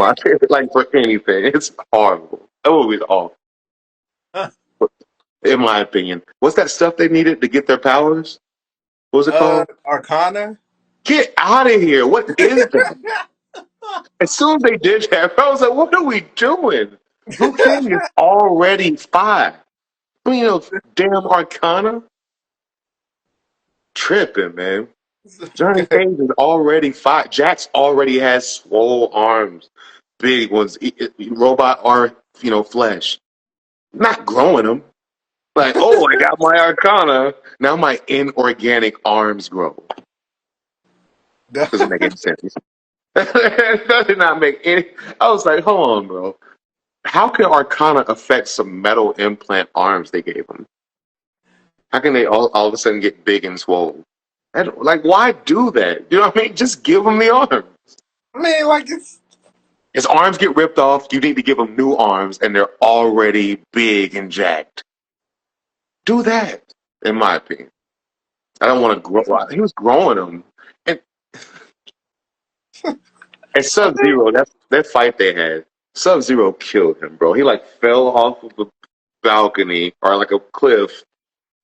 in my like for anything. It's horrible. That movie's awful. In my opinion. What's that stuff they needed to get their powers? What was it called? Arcana. Get out of here. What is that? As soon as they did that, I was like, what are we doing? Liu Kang is already 5. I mean, damn Arcana? Tripping, man. Johnny Cage is already 5. Jax already has swole arms. Big ones. Robot are, flesh. Not growing them. Like, oh, I got my Arcana. Now my inorganic arms grow. Doesn't make any sense. That did not make any. I was like, hold on, bro. How can Arcana affect some metal implant arms they gave him? How can they all of a sudden get big and swole? Like, why do that? You know what I mean? Just give him the arms. I mean, like his arms get ripped off. You need to give him new arms, and they're already big and jacked. Do that, in my opinion. I don't want to grow out. He was growing them. And Sub-Zero, that fight they had, Sub-Zero killed him, bro. He like fell off of the balcony or like a cliff,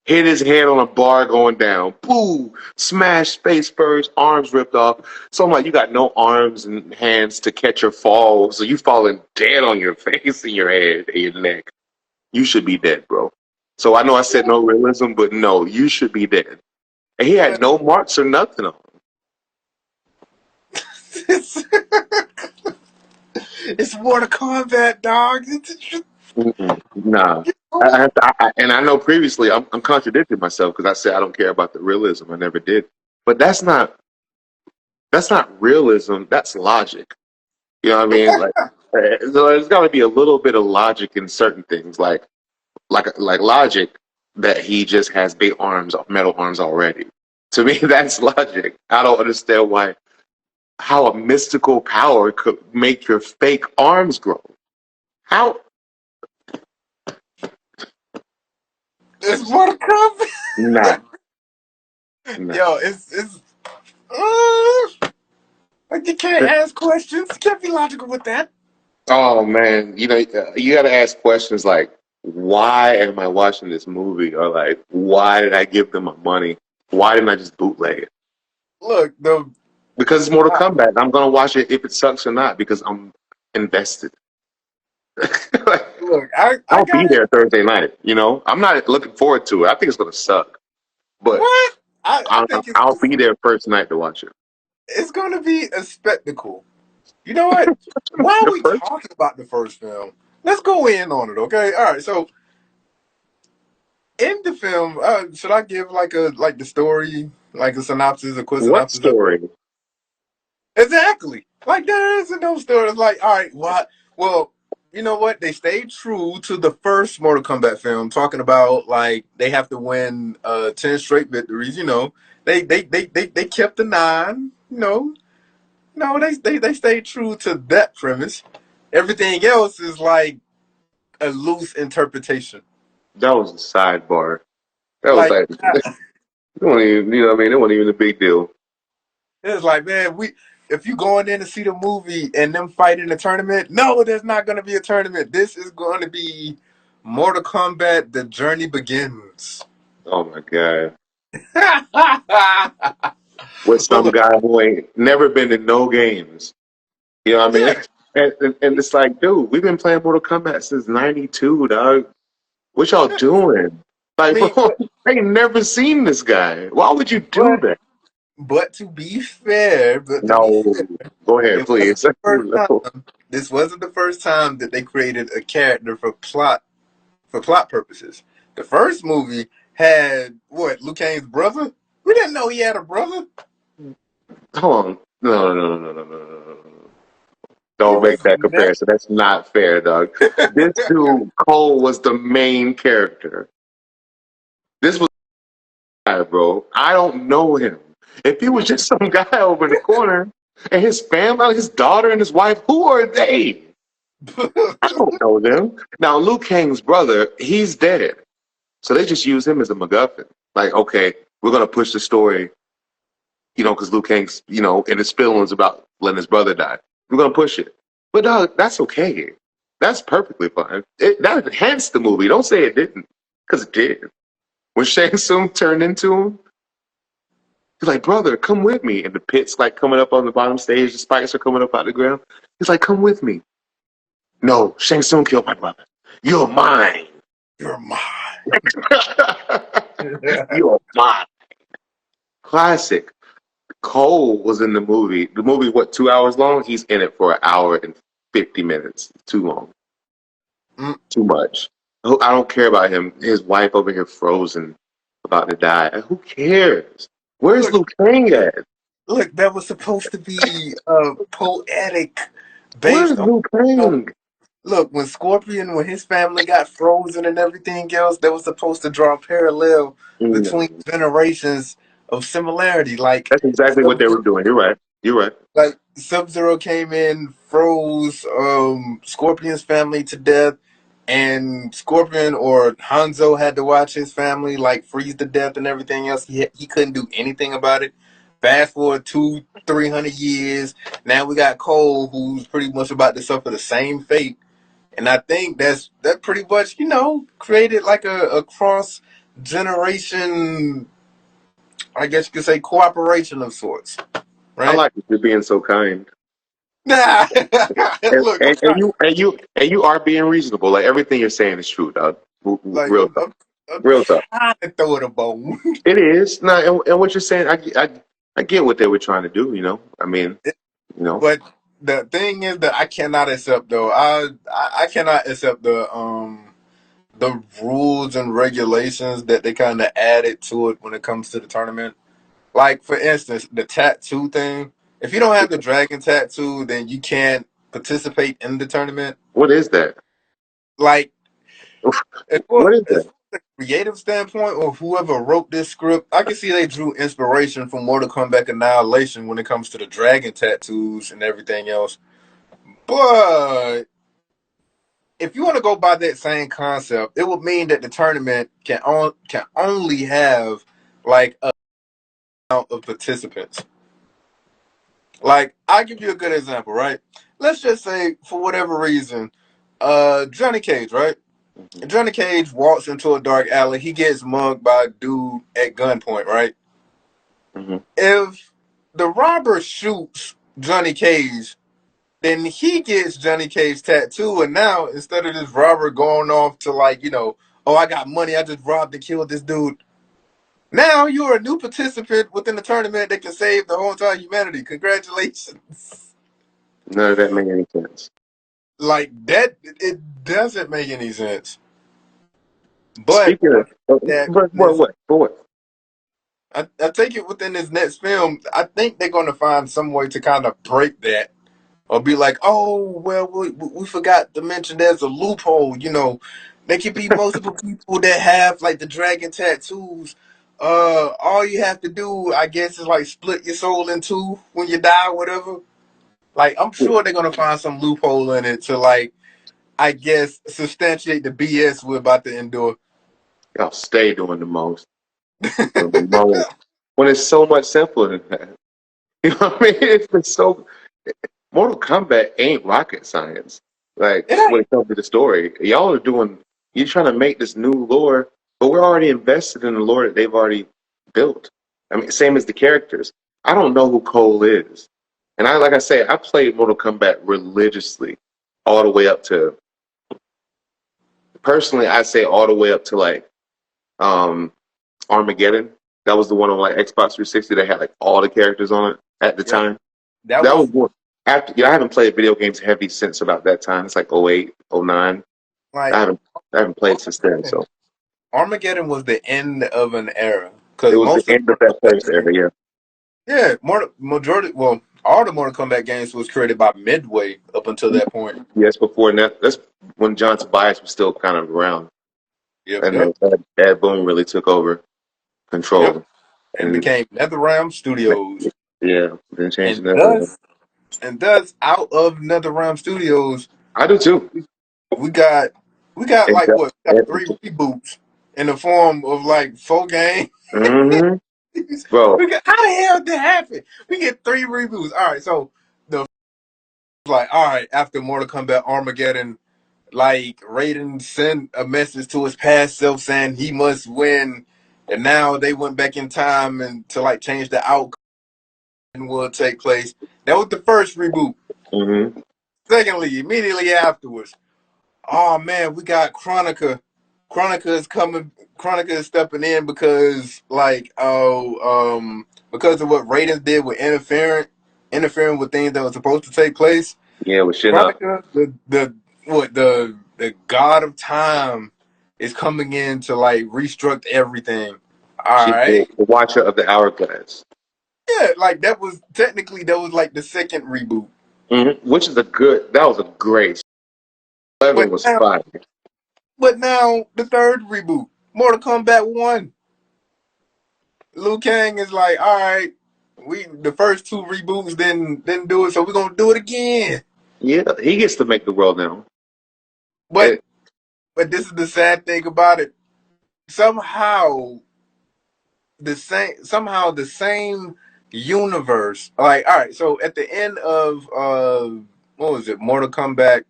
hit his head on a bar going down. Boom! Smashed space spurs, arms ripped off. So I'm like, you got no arms and hands to catch your fall, so you falling dead on your face and your head and your neck. You should be dead, bro. So I know I said no realism, but no, you should be dead. And he had no marks or nothing on him. It's Mortal Kombat, dog. Nah. And I know previously I'm contradicting myself because I said I don't care about the realism. I never did. But that's not realism. That's logic. You know what I mean? Like, so there's got to be a little bit of logic in certain things, like logic that he just has big arms, metal arms already. To me, that's logic. I don't understand how a mystical power could make your fake arms grow. How? It's Mortal Kombat. Nah. Yo, it's like you can't ask questions. You can't be logical with that. Oh man, you got to ask questions like, why am I watching this movie? Or like, why did I give them my money? Why didn't I just bootleg it? Look, because it's Mortal Kombat. I'm gonna watch it if it sucks or not because I'm invested. Look, I'll be there Thursday night. I'm not looking forward to it. I think it's gonna suck, but what? I think I'll be there first night to watch it. It's gonna be a spectacle. You know what? Why are we talking about the first film? Let's go in on it, okay? All right. So, in the film, should I give like the story, like a synopsis, a quick synopsis? What story? Exactly. Like there isn't no story. It's like, all right, what? Well, you know what? They stayed true to the first Mortal Kombat film, talking about like they have to win 10 straight victories. They kept the 9. No, they stayed true to that premise. Everything else is like a loose interpretation. That was a sidebar. That was like it wasn't even, It wasn't even a big deal. It's like, man, if you going in to see the movie and them fight in a tournament, no, there's not going to be a tournament. This is going to be Mortal Kombat: The Journey Begins. Oh my god! With some guy who ain't never been to no games. You know what I mean? And it's like, dude, we've been playing Mortal Kombat since '92, dog. What y'all doing? Like, bro, I ain't never seen this guy. Why would you do that? But to be fair, go ahead, please. This wasn't the first time that they created a character for plot purposes. The first movie had Liu Kang's brother? We didn't know he had a brother. Hold on. No. Don't make that comparison. That's not fair, dog. This dude, Cole, was the main character. This was bro. I don't know him. If he was just some guy over in the corner and his family, his daughter and his wife, who are they? I don't know them. Now, Liu Kang's brother, he's dead. So they just use him as a MacGuffin. Like, okay, we're going to push the story, because Liu Kang's, in his feelings about letting his brother die. We're going to push it. But that's okay. That's perfectly fine. That enhanced the movie. Don't say it didn't, because it did. When Shang Tsung turned into him, he's like, brother, come with me. And the pit's like coming up on the bottom stage. The spikes are coming up out of the ground. He's like, come with me. No, Shang Tsung killed my brother. You're mine. You're mine. You're mine. Classic. Cole was in the movie. The movie, what, 2 hours long? He's in it for an hour and 50 minutes. Too long. Too much. I don't care about him. His wife over here frozen, about to die. Who cares? Where's Look, Liu Kang at? look, that was supposed to be poetic, Where's based on, Liu Kang? look, when Scorpion, when his family got frozen and everything else, that was supposed to draw a parallel between No. generations of similarity. That's exactly what they were doing. You're right. You're right. Like Sub-Zero came in, froze Scorpion's family to death, and Scorpion or Hanzo had to watch his family like freeze to death and everything else. He couldn't do anything about it. Fast forward 200-300 years, now we got Cole, who's pretty much about to suffer the same fate. And I think that pretty much, created like a cross generation, I guess you could say, cooperation of sorts, I right? like that you're being so kind. Nah, And, look, I'm and, trying. and you are being reasonable. Like everything you're saying is true, dog. Like Real talk. I'm Real talk. trying to throw it a bone. It is. No, and what you're saying, I get what they were trying to do, I mean, you know. But the thing is that I cannot accept though. I cannot accept the rules and regulations that they kind of added to it when it comes to the tournament. Like for instance, the tattoo thing. If you don't have the dragon tattoo, then you can't participate in the tournament. What is that? Like as far What is as that? far as the creative standpoint of whoever wrote this script, I can see they drew inspiration from Mortal Kombat Annihilation when it comes to the dragon tattoos and everything else. But if you want to go by that same concept, it would mean that the tournament can only have like a amount of participants. Like I'll give you a good example, right? Let's just say for whatever reason, Johnny Cage, right? Johnny Cage walks into a dark alley. He gets mugged by a dude at gunpoint, right? Mm-hmm. If the robber shoots Johnny Cage, then he gets Johnny Cage tattoo, and now instead of this robber going off to oh, I got money, I just robbed and killed this dude. Now you're a new participant within the tournament that can save the whole entire humanity. Congratulations. None of that made any sense. Like that, it doesn't make any sense. But Speaking of, this, for what? I take it within this next film. I think they're going to find some way to kind of break that, or be like, oh well, we forgot to mention there's a loophole. There could be multiple people that have like the dragon tattoos. All you have to do, I guess, is like split your soul in two when you die, or whatever. Like I'm sure they're gonna find some loophole in it to like, I guess, substantiate the BS we're about to endure. Y'all stay doing the most. Doing the most. When it's so much simpler than that. You know what I mean? It's been so. Mortal Kombat ain't rocket science. Like It when ain't it comes to the story, y'all are doing. You're trying to make this new lore, but we're already invested in the lore that they've already built. I mean, same as the characters. I don't know who Cole is, and like I say, I played Mortal Kombat religiously, all the way up to. Personally, I say all the way up to like um, Armageddon. That was the one on like Xbox 360 that had like all the characters on it at the Yep. time. That That was was one. After I haven't played video games heavy since about that time. It's like 08, 09. I like haven't I haven't played since then. So Armageddon was the end of an era it because was the most of end the of that first era. Yeah. yeah, majority, well, all the Mortal Kombat games was created by Midway up until that point. Yes, before that. That's when John Tobias was still kind of around, Yep, and yep, then Ed Boon really took over yep. control. And And became NetherRealm Studios, yeah, then changing and that. thus out of NetherRealm Studios, I do too. we got And, like what? We got three reboots in the form of like 4 games. mm-hmm. Bro, How the hell did that happen? We get three reboots. All right, so the like, all right, after Mortal Kombat Armageddon, like Raiden sent a message to his past self saying he must win, and now they went back in time and to like change the outcome and will take place. That was the first reboot. Mm-hmm. Secondly, immediately afterwards, oh man, we got Chronica. Chronica is coming. Chronica is stepping in because because of what Raiden did with interfering with things that were supposed to take place. Yeah, with Shinnok. Chronica, the god of time is coming in to like restructure everything. All She's right. the watcher of the hourglass. Yeah, like that was like the second reboot. Mm-hmm. Which is that was a great. 11 But was now, fire. the third reboot, Mortal Kombat 1. Liu Kang is like, all right, the first two reboots didn't do it, so we're gonna do it again. Yeah, he gets to make the world now. But this is the sad thing about it. Somehow the same universe. Like, all right, so at the end of what was it, Mortal Kombat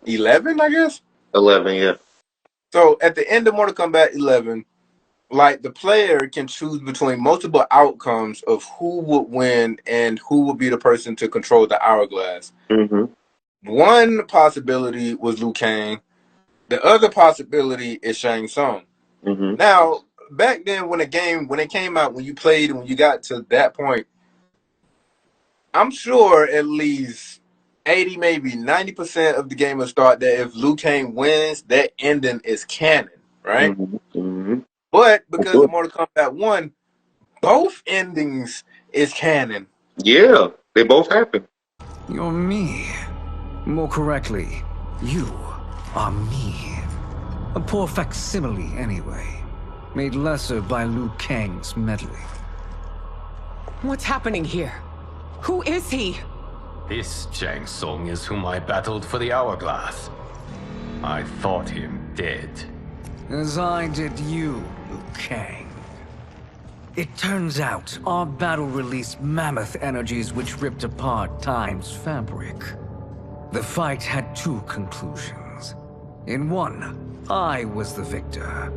11, I guess. 11, yeah. So at the end of Mortal Kombat 11, like the player can choose between multiple outcomes of who would win and who would be the person to control the hourglass. Mm-hmm. One possibility was Liu Kang. The other possibility is Shang Tsung. Mm-hmm. Now, back then when it came out, when you played and when you got to that point, I'm sure at least 80, maybe 90% of the game will start that if Liu Kang wins, that ending is canon, right? Mm-hmm. Mm-hmm. But because of Mortal Kombat 1, both endings is canon. Yeah, they both happen. You're me. More correctly, you are me. A poor facsimile, anyway. Made lesser by Liu Kang's meddling. What's happening here? Who is he? This Shang Tsung is whom I battled for the hourglass. I thought him dead. As I did you, Liu Kang. It turns out our battle released mammoth energies which ripped apart time's fabric. The fight had two conclusions. In one, I was the victor.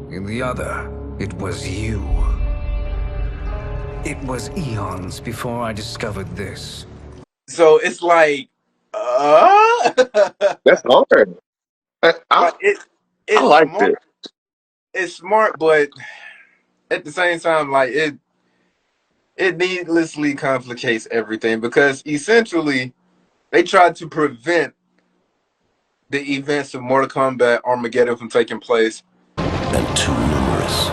In the other, it was you. It was eons before I discovered this. So it's like, That's hard. I it's like smart. it. It's smart, but at the same time, like it needlessly complicates everything because essentially they tried to prevent the events of Mortal Kombat Armageddon from taking place. And too numerous.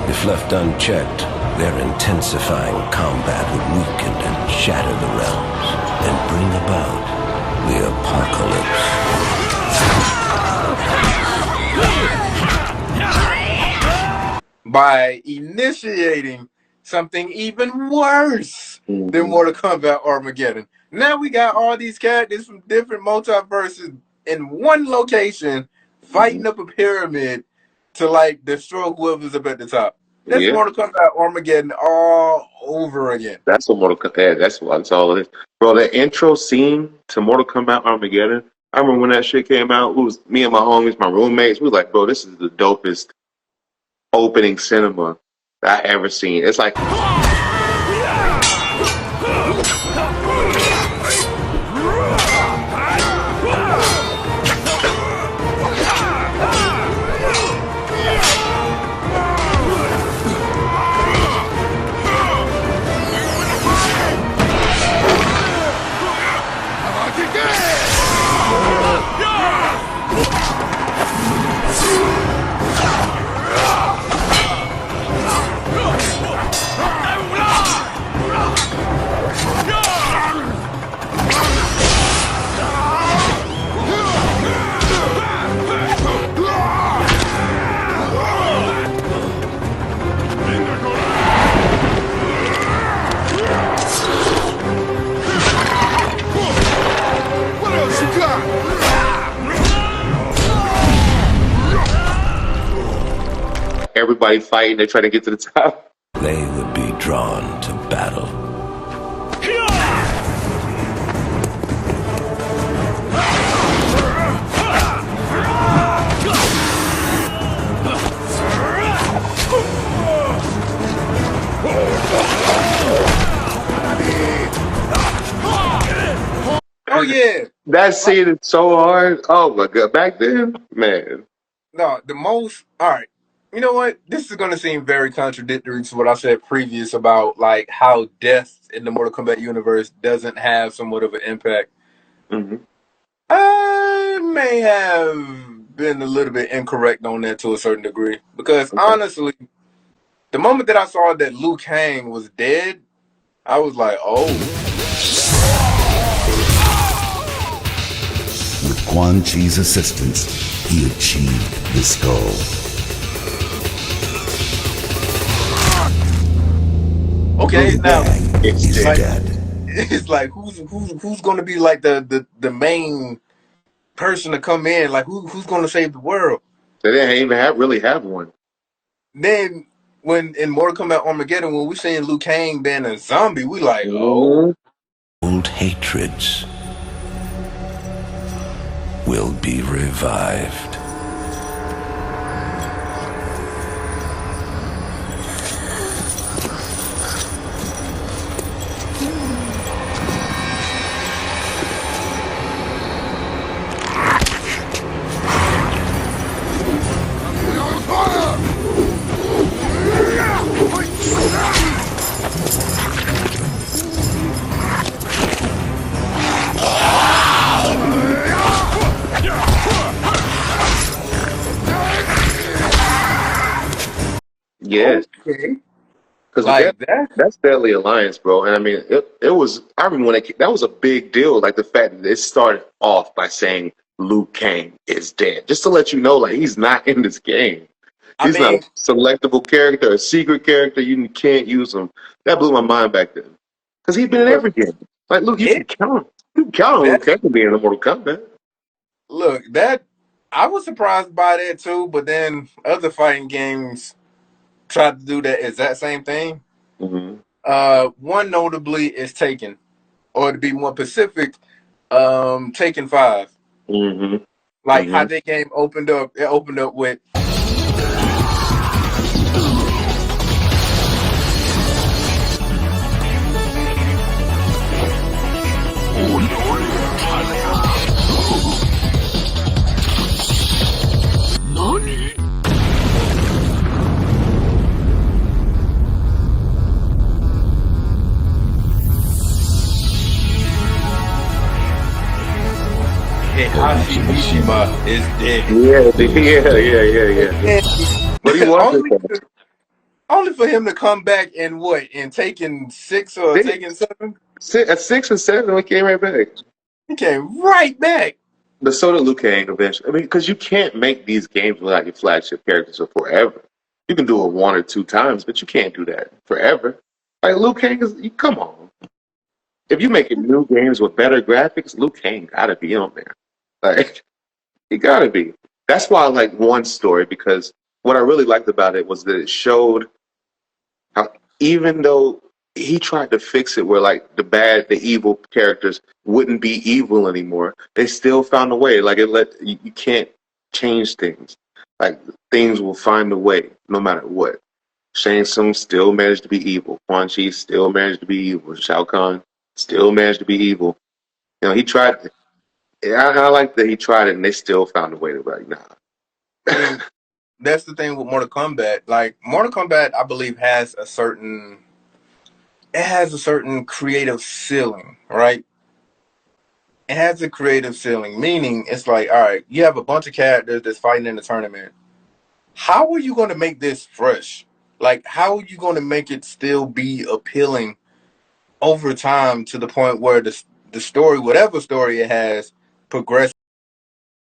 If left unchecked, their intensifying combat would weaken and shatter the realms and bring about the apocalypse. By initiating something even worse than Mortal Kombat Armageddon. Now we got all these characters from different multiverses in one location fighting up a pyramid to like destroy whoever's up at the top. That's Mortal Kombat Armageddon all over again. That's what Mortal Kombat. That's all it is, bro. That intro scene to Mortal Kombat Armageddon. I remember when that shit came out. It was me and my homies, my roommates. We was like, bro, this is the dopest opening cinema that I ever seen. It's like. Everybody fighting, they try to get to the top. They would be drawn to battle. That scene is so hard. Oh my god! Back then, man. No, the most. All right. You know what? This is going to seem very contradictory to what I said previous about like how death in the Mortal Kombat universe doesn't have somewhat of an impact. Mm-hmm. I may have been a little bit incorrect on that to a certain degree because Okay. honestly, the moment that I saw that Liu Kang was dead, I was like, oh. With Quan Chi's assistance, he achieved this goal. Okay, Liu now Kang is like dead. it's like who's going to be like the main person to come in? Like who's going to save the world? They didn't even really have one. Then when in Mortal Kombat Armageddon, when we seeing Liu Kang being a zombie, we like, oh, Mm-hmm. Old hatreds will be revived. Yes, okay, because like that. that's Deadly Alliance, bro. And I mean, it was. I remember when that was a big deal. Like the fact that it started off by saying Liu Kang is dead, just to let you know, like he's not in this game. I He's not a mean, selectable character, a secret character. You can't use him. That blew my mind back then, because he'd been in look, every game. Like, look, you can it count. You can count on Liu that Kang being in the Mortal Kombat. look that I was surprised by that too. But then other fighting games tried to do that exact same thing. Mm-hmm. One notably is Taken, or to be more specific, Taken 5. Mm-hmm. Like how Mm-hmm. that game opened up. It opened up with Heihachi Mishima is dead. Yeah, yeah. But he And wasn't though. only for him to come back and what in Taken 6 or They- Taken 7, At 6 and 7, we came right back. he came right back. But so did Liu Kang eventually. I mean, because you can't make these games without your flagship characters for forever. You can do it one or two times, but you can't do that forever. Like Liu Kang come on. If you make new games with better graphics, Liu Kang gotta be on there. Like he gotta be. That's why I like one story because what I really liked about it was that it showed how even though he tried to fix it where like the evil characters wouldn't be evil anymore, they still found a way. Like you can't change things. Like things will find a way no matter what. Shang Tsung still managed to be evil. Quan Chi still managed to be evil. Shao Kahn still managed to be evil. You know, he tried. I like that he tried it, and they still found a way to like, nah. And that's the thing with Mortal Kombat. Like Mortal Kombat, I believe has a certain creative ceiling, right? It has a creative ceiling, meaning it's like, all right, you have a bunch of characters that's fighting in the tournament. How are you going to make this fresh? Like, how are you going to make it still be appealing over time to the point where the story, whatever story it has, progresses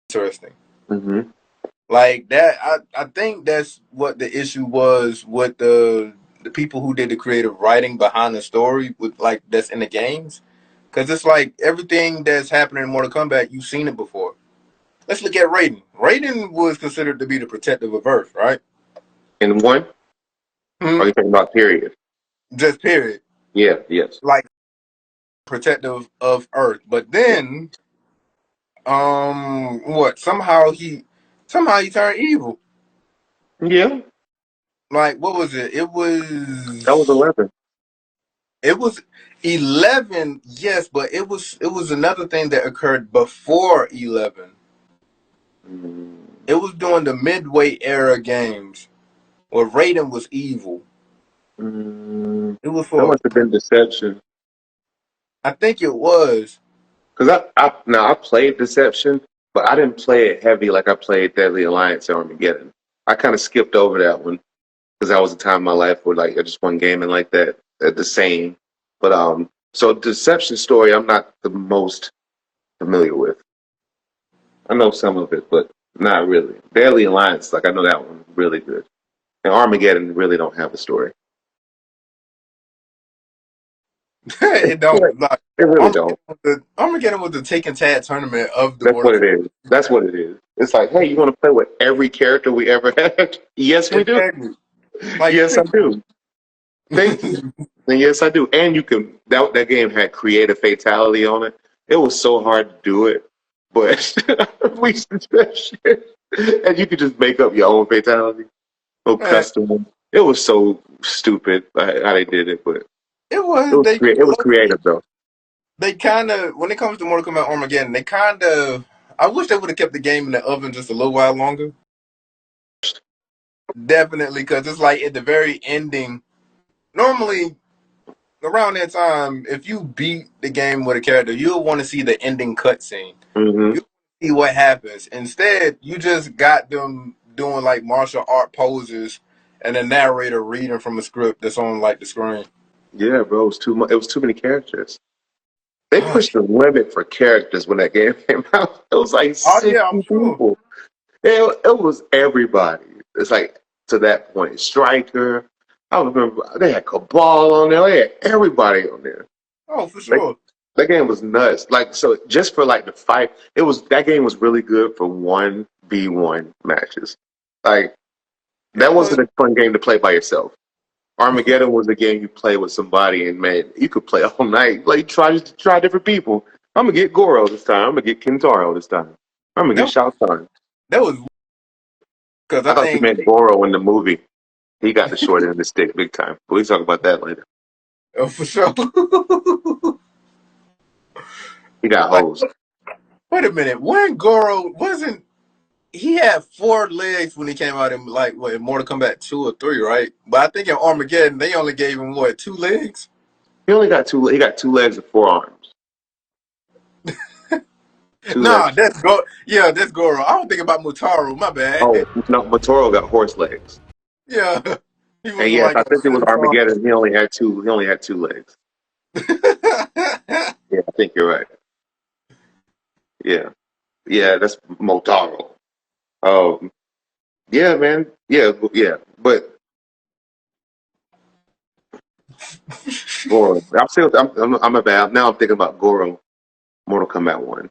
interesting? Mm-hmm. Like that, I think that's what the issue was with the people who did the creative writing behind the story with like that's in the games. Because it's like everything that's happening in Mortal Kombat, you've seen it before. Let's look at Raiden. Raiden was considered to be the protective of Earth, right? In one, Hmm. are you talking about period? Just period. Yeah, yes. Like protective of Earth. But then, what? Somehow he turned evil. Yeah, Like what was it? It that was was 11. It was 11, yes, but it was another thing that occurred before 11. It was during the Midway era games where Raiden was evil. It was That for, must have been Deception. I think it was. Because I played Deception, but I didn't play it heavy like I played Deadly Alliance or Armageddon. I kind of skipped over that one because that was a time in my life where like I just wasn't gaming like that at the same. But so Deception story, I'm not the most familiar with. I know some of it, but not really. Deadly Alliance, like I know that one really good. And Armageddon really don't have a story. It don't. Like, It really don't. Armageddon was the Taken Tag tournament of the That's Mortal what it Kombat. is. That's what it is. It's like, hey, you want to play with every character we ever had? Yes, we do. Exactly. Like, Yes, I do. Thank you. And yes, I do. And you can. That game had creative fatality on it. It was so hard to do it, but we used to do that shit. And you could just make up your own fatality, no man, custom. It was so stupid how they did it, but it was it was creative though. they kind of, when it comes to Mortal Kombat Armageddon, they kind of, I wish they would have kept the game in the oven just a little while longer. Definitely, because it's like at the very ending. Normally, around that time, if you beat the game with a character, you'll want to see the ending cutscene. Hmm. You see what happens. Instead, you just got them doing like martial art poses and a narrator reading from a script that's on like the screen. Yeah, bro, it was too much. It was too many characters. They pushed the limit for characters when that game came out. It was like Oh 60 yeah, I'm sure. people. It was everybody. It's like to that point. Striker. I remember they had Cabal on there. They had everybody on there. Oh, for Like, sure. that game was nuts. Like so, just for like the fight, that game was really good for 1v1 matches. Like It that was. wasn't a fun game to play by yourself. Armageddon was a game you play with somebody, and man, you could play all night. Like try different people. I'm gonna get Gorro this time. I'm gonna get Kentaro this time. I'm gonna get That, Shao Kahn. that was because I I thought you think. meant Gorro in the movie. He got the short end of the stick big time. But we talk about that later. Oh, for sure. He got Like, hosed. wait a minute. When Goro wasn't, he had 4 legs when he came out in like what, in Mortal Kombat 2 or 3, right? But I think in Armageddon they only gave him what, 2 legs? He only got two. He got 2 legs and 4 arms. 2 legs. Nah, that's Go. Yeah, that's Goro. I don't think about Motaro. My bad. Oh no, Motoro got horse legs. Yeah, he was And yes, like I a think it was unicorn. Armageddon. He only had two. He only had 2 legs. Yeah, I think you're right. Yeah, yeah, that's Motaro. Yeah, man. Yeah, yeah. But Goro. I'm a bad. Now I'm thinking about Goro. Mortal Kombat 1.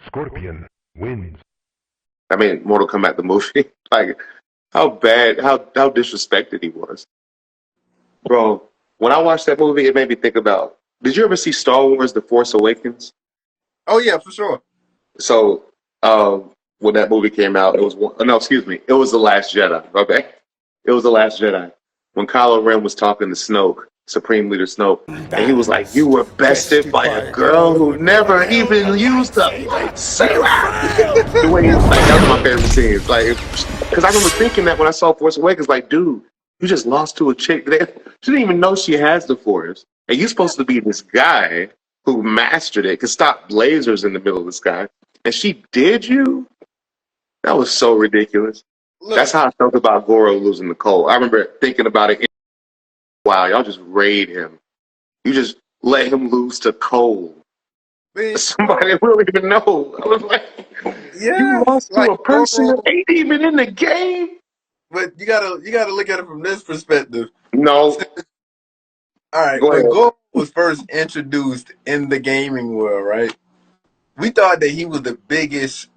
Scorpion wins. I mean, Mortal Kombat the movie. Like how bad, how disrespected he was, bro. When I watched that movie, it made me think about. Did you ever see Star Wars: The Force Awakens? Oh yeah, for sure. So, when that movie came out, it was no, excuse me, it was The Last Jedi. Okay, it was The Last Jedi when Kylo Ren was talking to Snoke, Supreme Leader Snoke, and he was like, "You were bested by a girl who never even used a lightsaber." The way he, like, that was my favorite scenes. Like, because I remember thinking that when I saw Force Awakens, like, dude, you just lost to a chick. She didn't even know she has the Force, and you're supposed to be this guy who mastered it, could stop lasers in the middle of the sky, and she did you. That was so ridiculous. That's Look, how I felt about Goro losing the Cole. I remember thinking about it. Wow, y'all just raid him. You just let him lose to Cole. man, Somebody we don't even know. I was like, you yeah, lost to like a person Goro. that ain't even in the game. But you gotta look at it from this perspective. No, All right, go when ahead. Goro was first introduced in the gaming world, right? We thought that he was the biggest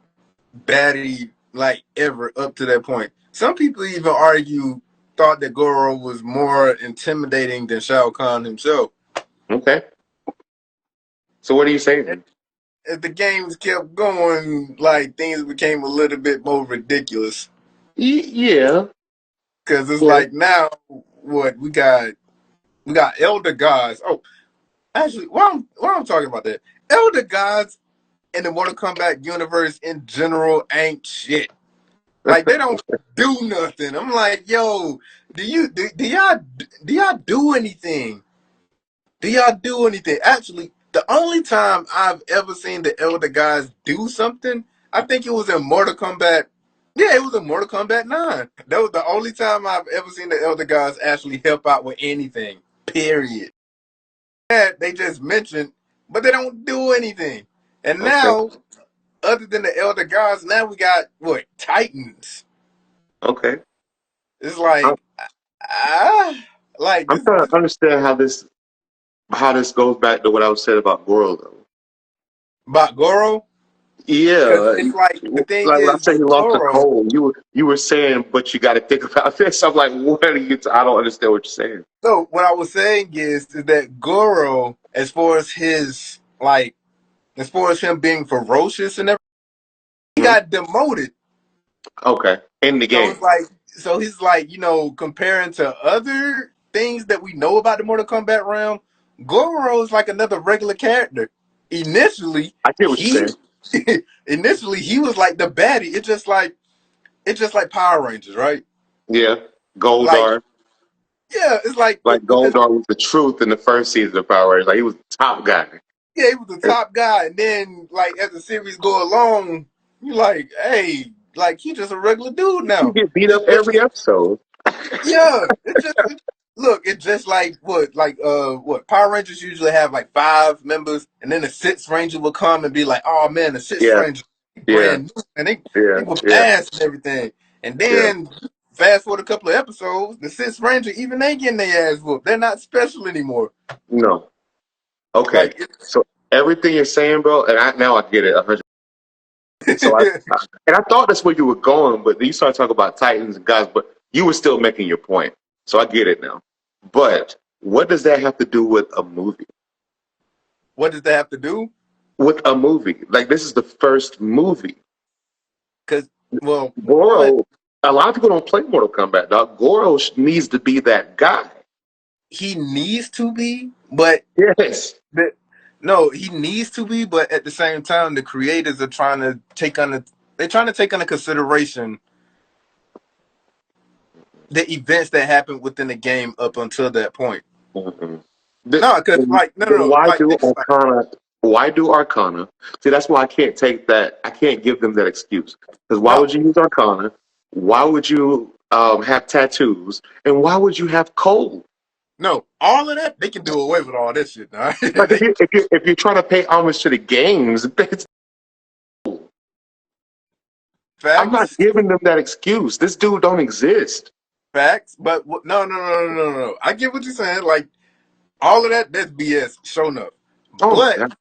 baddie like ever up to that point. Some people even thought that Goro was more intimidating than Shao Kahn himself. Okay. So what are you saying? as the games kept going, like things became a little bit more ridiculous. Yeah. Because it's Yeah. like now, what we got elder gods. Oh, actually, while I'm talking about that, elder gods in the Mortal Kombat universe in general ain't shit. Like they don't do nothing. I'm like, yo, do y'all do anything? Do y'all do anything? Actually, the only time I've ever seen the elder guys do something, I think it was in Mortal Kombat. Yeah, it was in Mortal Kombat 9. That was the only time I've ever seen the elder guys actually help out with anything. Period. Yeah, they just mentioned, but they don't do anything. And Okay. now, other than the elder gods, now we got what, Titans. Okay. It's I'm, like like I'm this trying to understand how this goes back to what I was saying about Gorro though. about Goro, because Yeah, it's like the thing like when I is say he with lost the Goro. cold, you were saying, but you got to think about this. I'm like, what are you? I don't understand what you're saying. So what I was saying is that Goro, as far as his like, as far as him being ferocious and everything, he Mhm. got demoted. Okay, in the So game. it's like, so he's like, comparing to other things that we know about the Mortal Kombat realm, Goro is like another regular character. Initially, I get what you're he saying. initially he was like the baddie. It's just like Power Rangers, right? Yeah, Like, Goldar. yeah, it's like Like Goldar was the truth in the first season of Power Rangers. Like he was the top guy. yeah, he was the top guy, and then like as the series go along, you like, hey, like he just a regular dude He now. get beat It's up just every episode. yeah, look, it's just like what Power Rangers usually have like 5 members, and then the sixth ranger will come and be like, oh man, the sixth Yeah, ranger yeah, brand new, and yeah, they whoop yeah, ass and everything, and yeah. then fast forward a couple of episodes, the sixth ranger even they getting their ass whooped. They're not special anymore. No. Okay. Like it's So everything you're saying, bro, and now I get it 100. So and I thought that's where you were going, but then you started talking about Titans and guys, but you were still making your point. So I get it now. But what does that have to do with a movie? what does that have to do? With a movie, like this is the first movie. Because, well, one, Goro, a lot of people don't play Mortal Kombat, dog. Goro needs to be that guy. he needs to be, but Yes. no, he needs to be, but at the same time, the creators are trying to take under consideration the events that happened within the game up until that point. Mhm. No, because like no, no, Then no, why like do think about it. Arcana? Why do Arcana? See, that's why I can't take that. I can't give them that excuse. Because why No, would you use Arcana? Why would you have tattoos? And why would you have cold? no, all of that they can do away with all this shit. All right? Like if you're trying to pay homage to the games, I'm not Facts, giving them that excuse. This dude don't exist. facts, but no, no, no, no, no, no. I get what you're saying. Like all of that's BS. Show enough, Oh my but god.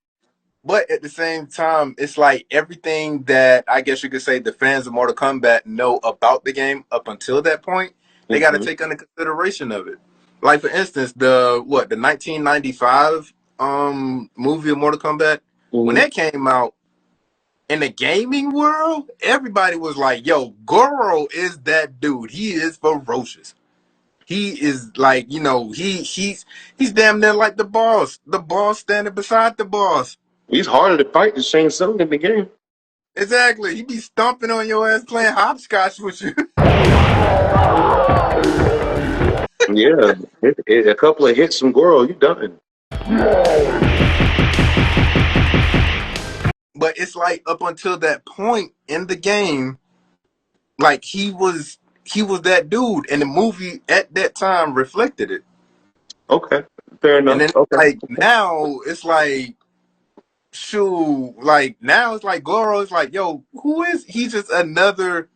But at the same time, it's like everything that I guess you could say the fans of Mortal Kombat know about the game up until that point, they got to Hmm. take under consideration of it. Like for instance, the 1995 movie of Mortal Kombat, when Hmm. that came out in the gaming world, everybody was like, "Yo, Goro is that dude. He is ferocious. He is like, he's damn near like the boss standing beside the boss." He's harder to fight than Shane Sung in the game. Exactly. He be stomping on your ass playing hopscotch with you. Yeah, a couple of hits from Goro, you done. But it's like up until that point in the game, like he was that dude, and the movie at that time reflected it. Okay, fair And enough. then Okay. like now it's like shoot, like now it's like Goro is like, yo, who is he? Just another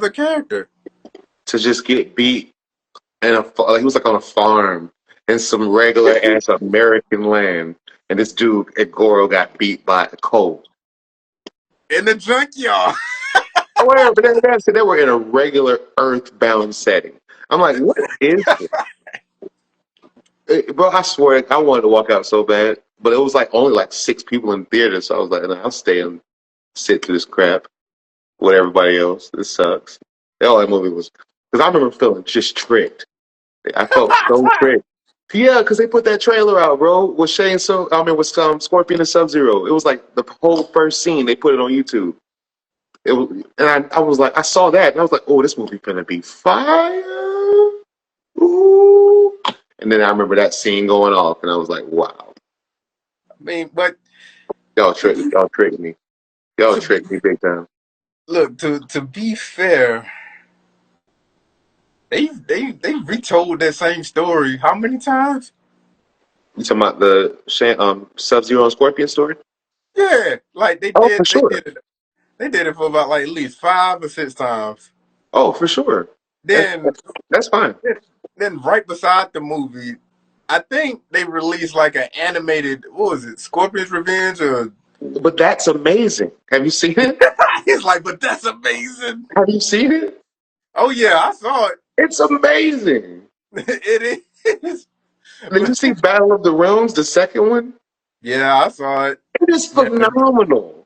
character. To just get beat and he was like on a farm in some regular ass American land, and this dude at Goro got beat by a cold. In the junkyard. However, but they were in a regular earthbound setting. I'm like, what is this? Bro, I swear, I wanted to walk out so bad. but it was like only like 6 people in the theater, so I was like, nah, I'll stay and sit through this crap with everybody else. This sucks. All that movie was because I remember feeling just tricked. I felt so tricked. Yeah, because they put that trailer out, bro, with with Scorpion and Sub-Zero. It was like the whole first scene. They put it on YouTube. It was, and I was like, I saw that, and I was like, oh, this movie gonna be fire. Ooh. And then I remember that scene going off, and I was like, wow. I mean, but Y'all tricked me. Y'all tricked me big time. look, to be fair, they retold that same story how many times? You talking about the Sub-Zero and Scorpion story? Yeah, like Oh, for sure. they did it for about like at least 5 or 6 times. Oh, for sure. That's, Then that's, that's fine. then right beside the movie, I think they released like an animated, what was it, Scorpion's Revenge or But that's amazing. Have you seen it? he's like, but that's amazing. Have you seen it? Oh yeah, I saw it. It's amazing. It is. Did you see Battle of the Realms, the second one? Yeah, I saw it. It is phenomenal.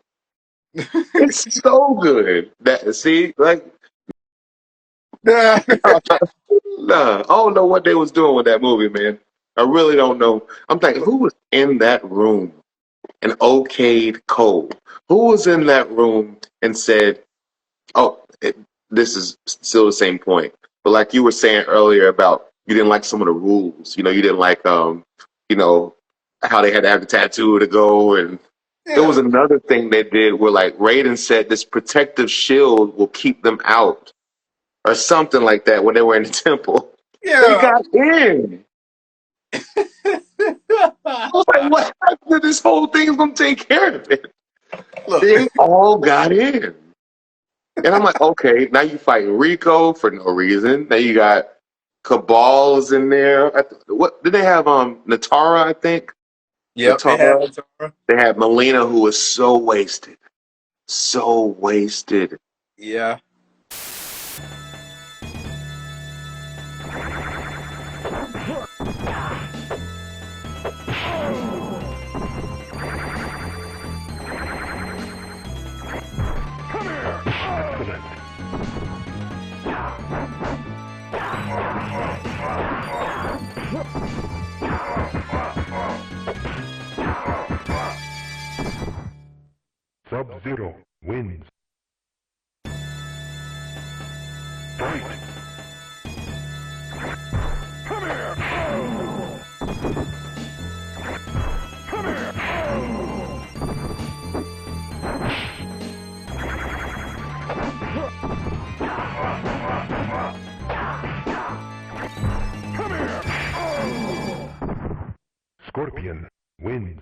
It's so good. Yeah. Nah, I don't know what they was doing with that movie, man. I really don't know. I'm thinking, who was in that room and okayed Cole? Who was in that room and said, oh, this is still the same point. But like you were saying earlier about you didn't like some of the rules. You know, you didn't like, how they had to have the tattoo to go. And there was another thing they did where like Raiden said this protective shield will keep them out or something like that when they were in the temple. Yeah. They got in. I was like, what happened? This whole thing is going to take care of it. Look, They all got in. And I'm like, okay, now you fighting Rico for no reason. Now you got Cabal's in there. What did they have? Natara, I think. yep, they had Motaro. They had Melina, who was so wasted. So wasted. Yeah. Sub-Zero wins. Fight! Come here! Come here! Come here! Scorpion wins.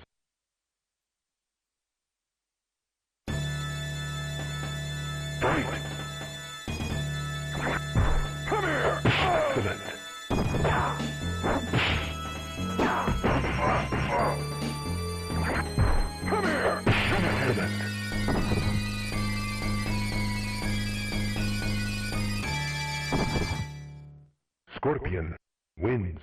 Fight! Come here! Excellent! Come here! Excellent! Scorpion wins.